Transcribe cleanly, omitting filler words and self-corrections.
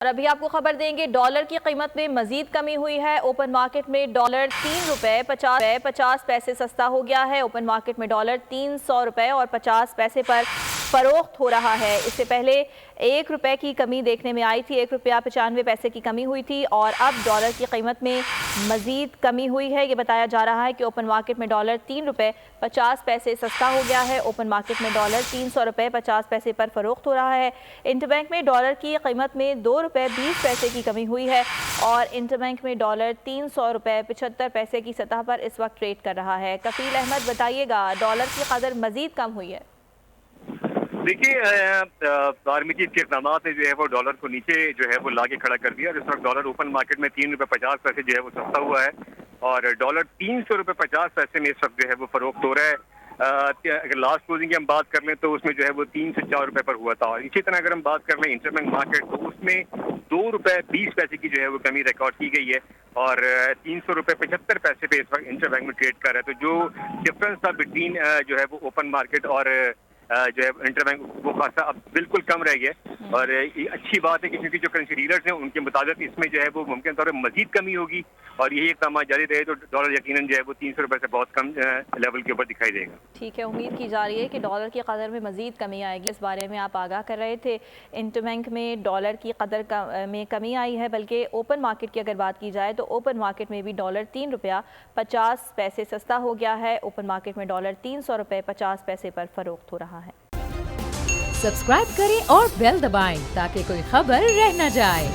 اور ابھی آپ کو خبر دیں گے ڈالر کی قیمت میں مزید کمی ہوئی ہے۔ اوپن مارکیٹ میں ڈالر 3 روپے 50 پیسے سستا ہو گیا ہے۔ اوپن مارکیٹ میں ڈالر 300 روپے اور 50 پیسے پر فروخت ہو رہا ہے۔ اس سے پہلے 1 روپے کی کمی دیکھنے میں آئی تھی، 1 روپیہ 95 پیسے کی کمی ہوئی تھی اور اب ڈالر کی قیمت میں مزید کمی ہوئی ہے۔ یہ بتایا جا رہا ہے کہ اوپن مارکیٹ میں ڈالر 3 روپے 50 پیسے سستا ہو گیا ہے۔ اوپن مارکیٹ میں ڈالر 300 روپے 50 پیسے پر فروخت ہو رہا ہے۔ انٹر بینک میں ڈالر کی قیمت میں 2 روپے 20 پیسے کی کمی ہوئی ہے اور انٹر بینک میں ڈالر 300 روپے 75 پیسے کی سطح پر اس وقت ٹریڈ کر رہا ہے۔ کفیل احمد بتائیے گا ڈالر کی قدر مزید کم ہوئی ہے؟ دیکھیے عالمی چیز کے اقدامات نے جو ہے وہ ڈالر کو نیچے جو ہے وہ لا کے کھڑا کر دیا اور اس وقت ڈالر اوپن مارکیٹ میں 3 روپے 50 پیسے جو ہے وہ سستا ہوا ہے اور ڈالر 300 روپے 50 پیسے میں اس وقت جو ہے وہ فروخت ہو رہا ہے۔ اگر لاسٹ کلوزنگ کی ہم بات کر لیں تو اس میں جو ہے وہ 3 سے 4 روپے پر ہوا تھا اور اسی طرح اگر ہم بات کر لیں انٹر بینک مارکیٹ تو اس میں 2 روپے 20 پیسے کی جو ہے وہ کمی ریکارڈ کی گئی ہے اور 300 روپے 75 پیسے پہ اس وقت انٹر بینک میں ٹریڈ کر رہا ہے۔ تو جو ڈفرنس تھا بٹوین جو ہے وہ اوپن مارکیٹ اور جو ہے انٹر بینک وہ خاصا اب بالکل کم رہ گیا اور یہ اچھی بات ہے کہ کیونکہ جو کرنسی ڈیلرز ہیں ان کے مطابق اس میں جو ہے وہ ممکن طور پر مزید کمی ہوگی اور یہی اقدامات جاری رہے تو ڈالر یقیناً جو ہے وہ 300 روپے سے بہت کم لیول کے اوپر دکھائی دے گا۔ ٹھیک ہے، امید کی جا رہی ہے کہ ڈالر کی قدر میں مزید کمی آئے گی۔ اس بارے میں آپ آگاہ کر رہے تھے۔ انٹر بینک میں ڈالر کی قدر میں کمی آئی ہے بلکہ اوپن مارکیٹ کی اگر بات کی جائے تو اوپن مارکیٹ میں بھی ڈالر 3 روپیہ 50 پیسے سستا ہو گیا ہے۔ اوپن مارکیٹ میں ڈالر 300 روپے 50 پیسے پر فروخت ہو رہا ہے۔ سبسکرائب کریں اور بیل دبائیں تاکہ کوئی خبر رہ نہ جائے۔